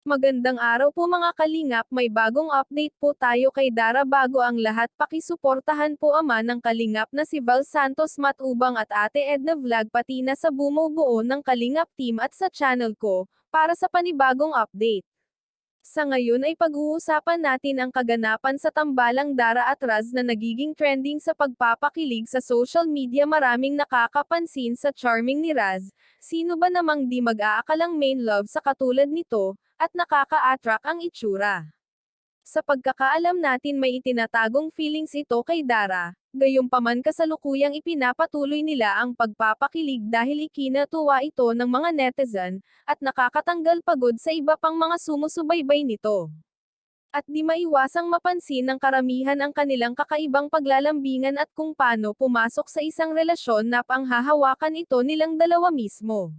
Magandang araw po mga kalingap, may bagong update po tayo kay Dara. Bago ang lahat, pakisuportahan po ama ng kalingap na si Val Santos Matubang at Ate Edna Vlog pati na sa bumubuo ng Kalingap team at sa channel ko, para sa panibagong update. Sa ngayon ay pag-uusapan natin ang kaganapan sa tambalang Dara at Raz na nagiging trending sa pagpapakilig sa social media. Maraming nakakapansin sa charming ni Raz, sino ba namang di mag-aakalang main love sa katulad nito, at nakaka-attract ang itsura. Sa pagkakaalam natin may itinatagong feelings ito kay Dara, gayunpaman kasalukuyang ipinapatuloy nila ang pagpapakilig dahil ikinatuwa ito ng mga netizen, at nakakatanggal pagod sa iba pang mga sumusubaybay nito. At di maiwasang mapansin ng karamihan ang kanilang kakaibang paglalambingan at kung paano pumasok sa isang relasyon na panghahawakan ito nilang dalawa mismo.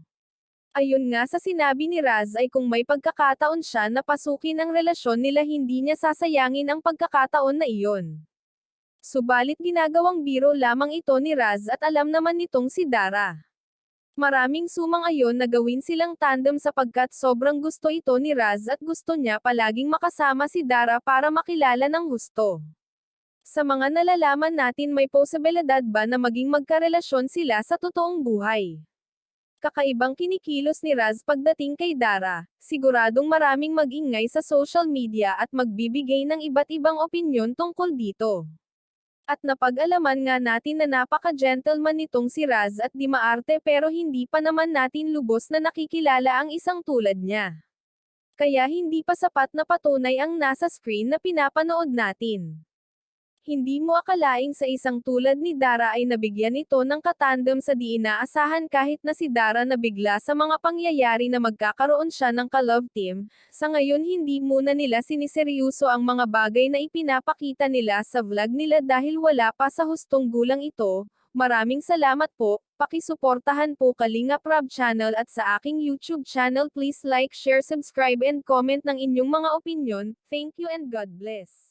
Ayun nga sa sinabi ni Raz ay kung may pagkakataon siya na pasukin ang relasyon nila hindi niya sasayangin ang pagkakataon na iyon. Subalit ginagawang biro lamang ito ni Raz at alam naman nitong si Dara. Maraming sumang-ayon na gawin silang tandem sapagkat sobrang gusto ito ni Raz at gusto niya palaging makasama si Dara para makilala ng husto. Sa mga nalalaman natin may posibilidad ba na maging magkarelasyon sila sa totoong buhay? Kakaibang kinikilos ni Raz pagdating kay Dara, siguradong maraming mag-ingay sa social media at magbibigay ng iba't ibang opinyon tungkol dito. At napag-alaman nga natin na napaka-gentleman nitong si Raz at di maarte pero hindi pa naman natin lubos na nakikilala ang isang tulad niya. Kaya hindi pa sapat na patunay ang nasa screen na pinapanood natin. Hindi mo akalaing sa isang tulad ni Dara ay nabigyan ito ng katandem sa di inaasahan kahit na si Dara nabigla sa mga pangyayari na magkakaroon siya ng ka-love team. Sa ngayon hindi muna nila siniseryoso ang mga bagay na ipinapakita nila sa vlog nila dahil wala pa sa hustong gulang ito. Maraming salamat po, pakisuportahan po Kalingap Rob channel at sa aking YouTube channel. Please like, share, subscribe and comment ng inyong mga opinyon. Thank you and God bless.